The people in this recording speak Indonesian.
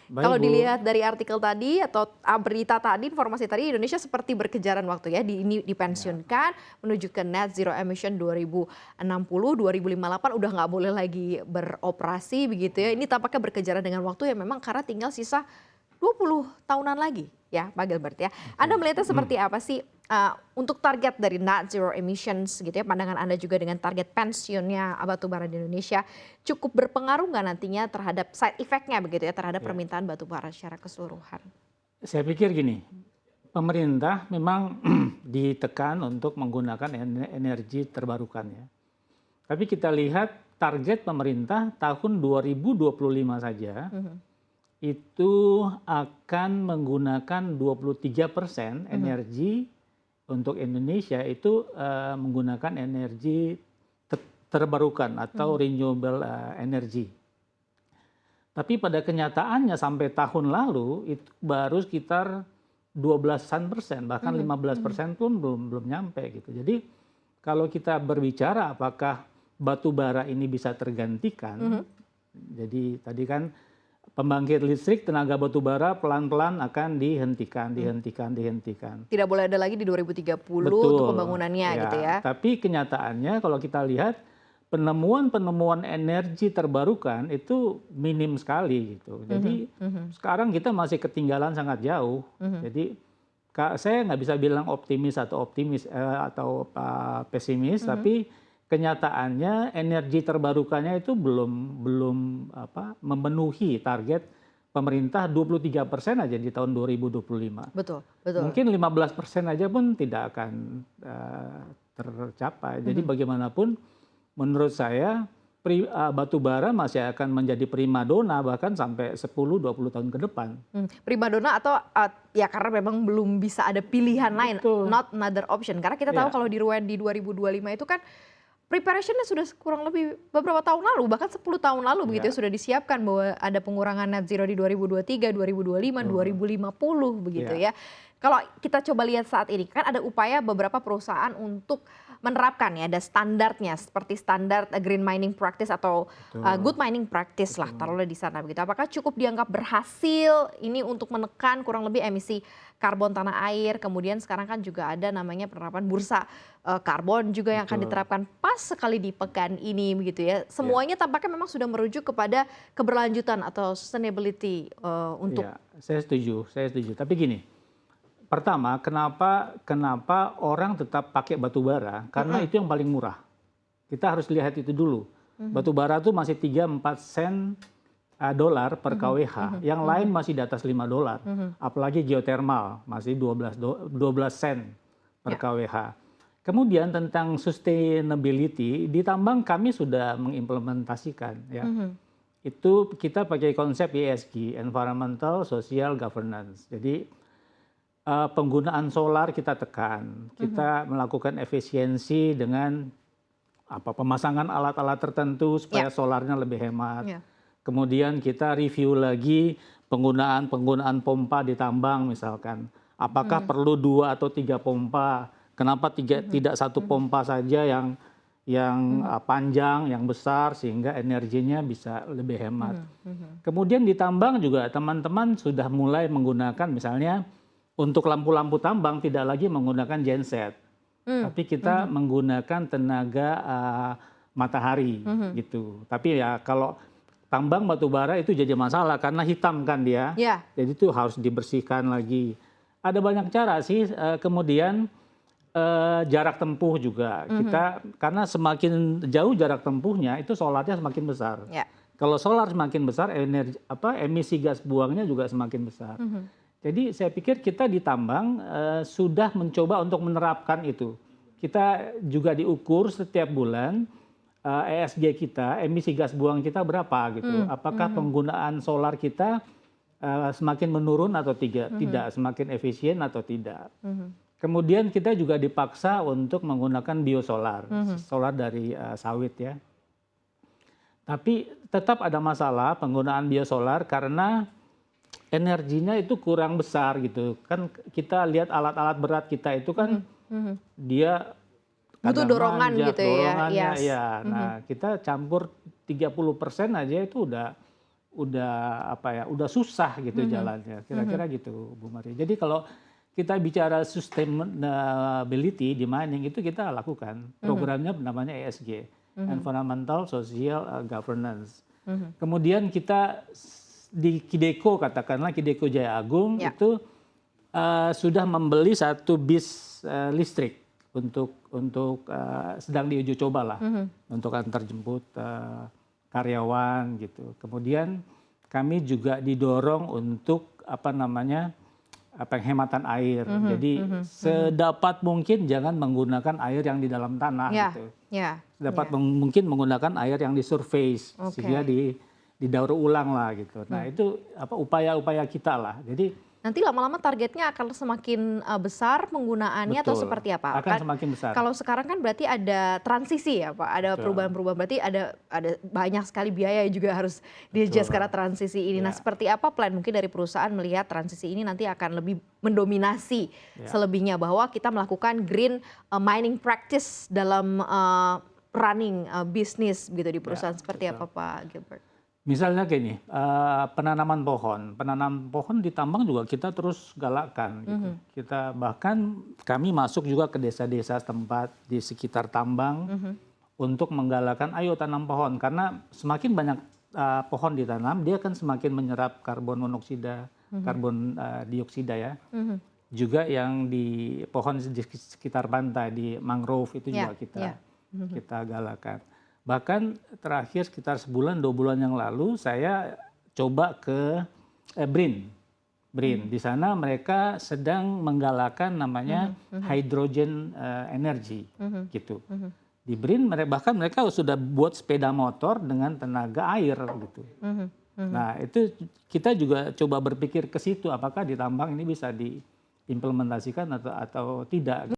Baik, Kalau Bu. dilihat dari artikel tadi atau berita tadi, informasi tadi, Indonesia seperti berkejaran waktu ya, ini Ya. dipensiunkan menuju ke net zero emission 2060, 2058 udah nggak boleh lagi beroperasi begitu ya. Ini tampaknya berkejaran dengan waktu ya memang karena tinggal sisa 20 tahunan lagi ya Pak Gilbert ya. Anda Oke. melihatnya seperti apa sih untuk target dari net zero emissions gitu ya, pandangan Anda juga dengan target pensiunnya batubara di Indonesia cukup berpengaruh nggak nantinya terhadap side effect-nya begitu ya terhadap Ya. permintaan batubara secara keseluruhan? Saya pikir gini, pemerintah memang ditekan untuk menggunakan energi terbarukan ya. Tapi kita lihat target pemerintah tahun 2025 saja itu akan menggunakan 23% energi untuk Indonesia itu menggunakan energi terbarukan atau renewable energy. Tapi pada kenyataannya sampai tahun lalu itu baru sekitar 12-an%, bahkan 15% pun belum nyampe gitu. Jadi kalau kita berbicara apakah batu bara ini bisa tergantikan, jadi tadi kan pembangkit listrik tenaga batu bara pelan-pelan akan dihentikan. Tidak boleh ada lagi di 2030 untuk Betul, pembangunannya gitu ya. ya. Tapi kenyataannya kalau kita lihat penemuan energi terbarukan itu minim sekali gitu. Jadi sekarang kita masih ketinggalan sangat jauh. Jadi saya nggak bisa bilang optimis atau pesimis, tapi kenyataannya energi terbarukannya itu belum memenuhi target pemerintah 23% aja di tahun 2025. Betul, betul. Mungkin 15% aja pun tidak akan tercapai. Jadi bagaimanapun menurut saya batu bara masih akan menjadi primadona bahkan sampai 10-20 tahun ke depan. Primadona atau ya karena memang belum bisa ada pilihan lain, Betul. not another option. Karena kita tahu Ya. kalau di 2025 itu kan preparationnya sudah kurang lebih beberapa tahun lalu, bahkan 10 tahun lalu begitu ya, sudah disiapkan bahwa ada pengurangan net zero di 2023, 2025, 2050 begitu ya. Kalau kita coba lihat saat ini kan ada upaya beberapa perusahaan untuk menerapkan ya, ada standarnya seperti standar green mining practice atau good mining practice lah taruhlah di sana begitu. Apakah cukup dianggap berhasil ini untuk menekan kurang lebih emisi karbon tanah air? Kemudian sekarang kan juga ada namanya penerapan bursa karbon juga yang akan diterapkan pas sekali di pekan ini begitu ya. Semuanya tampaknya memang sudah merujuk kepada keberlanjutan atau sustainability untuk. Ya, saya setuju. Tapi gini. Pertama, kenapa orang tetap pakai batu bara? Karena itu yang paling murah. Kita harus lihat itu dulu. Batu bara itu masih 3-4 sen dolar per kWh. Yang lain masih di atas 5 dolar. Apalagi geothermal masih 12 sen per kWh. Kemudian tentang sustainability, di tambang kami sudah mengimplementasikan ya. Itu kita pakai konsep ESG, Environmental Social Governance. Jadi penggunaan solar kita tekan, kita melakukan efisiensi dengan pemasangan alat-alat tertentu supaya solarnya lebih hemat. Kemudian kita review lagi penggunaan pompa di tambang misalkan, apakah perlu 2 atau 3 pompa? Kenapa tidak satu pompa saja yang panjang, yang besar sehingga energinya bisa lebih hemat. Kemudian di tambang juga teman-teman sudah mulai menggunakan misalnya untuk lampu-lampu tambang tidak lagi menggunakan genset, tapi kita menggunakan tenaga matahari gitu. Tapi ya kalau tambang batu bara itu jadi masalah karena hitam kan dia, jadi itu harus dibersihkan lagi. Ada banyak cara sih. Kemudian jarak tempuh juga kita karena semakin jauh jarak tempuhnya itu solarnya semakin besar. Kalau solar semakin besar emisi gas buangnya juga semakin besar. Jadi saya pikir kita di tambang sudah mencoba untuk menerapkan itu. Kita juga diukur setiap bulan ESG kita, emisi gas buang kita berapa gitu. Apakah penggunaan solar kita semakin menurun atau tidak, semakin efisien atau tidak. Kemudian kita juga dipaksa untuk menggunakan biosolar, solar dari sawit ya. Tapi tetap ada masalah penggunaan biosolar karena energinya itu kurang besar gitu kan. Kita lihat alat-alat berat kita itu kan dia butuh dorongan gitu dorongannya, ya. ya. Nah kita campur 30% aja itu udah udah susah gitu jalannya. Kira-kira gitu, Bu Maria. Jadi kalau kita bicara sustainability di mining itu kita lakukan. Programnya namanya ESG, Environmental Social Governance. Kemudian kita di Kideko, katakanlah Kideko Jaya Agung itu sudah membeli 1 bis listrik untuk sedang diuji coba lah untuk antar jemput karyawan gitu. Kemudian kami juga didorong untuk penghematan air. Jadi sedapat mungkin jangan menggunakan air yang di dalam tanah gitu. Sedapat mungkin menggunakan air yang di surface sehingga didaur ulang lah gitu. Nah, itu upaya-upaya kita lah. Jadi nanti lama-lama targetnya akan semakin besar penggunaannya atau seperti apa? Akan semakin besar. Kalau sekarang kan berarti ada transisi ya Pak, ada perubahan-perubahan, berarti ada banyak sekali biaya yang juga harus di-adjust karena transisi ini. Nah, seperti apa plan mungkin dari perusahaan melihat transisi ini nanti akan lebih mendominasi selebihnya, bahwa kita melakukan green mining practice dalam running bisnis gitu di perusahaan seperti apa Pak Gilbert? Misalnya gini, penanaman pohon di tambang juga kita terus galakkan. Gitu. Kita bahkan kami masuk juga ke desa-desa tempat di sekitar tambang untuk menggalakkan ayo tanam pohon, karena semakin banyak pohon ditanam dia kan semakin menyerap karbon monoksida, karbon dioksida ya. Juga yang di pohon di sekitar pantai di mangrove itu juga kita galakkan. Bahkan terakhir sekitar sebulan 2 bulan yang lalu saya coba ke BRIN. Di sana mereka sedang menggalakkan namanya hydrogen energy gitu. Di BRIN bahkan mereka sudah buat sepeda motor dengan tenaga air gitu. Nah, itu kita juga coba berpikir ke situ, apakah di tambang ini bisa diimplementasikan atau tidak.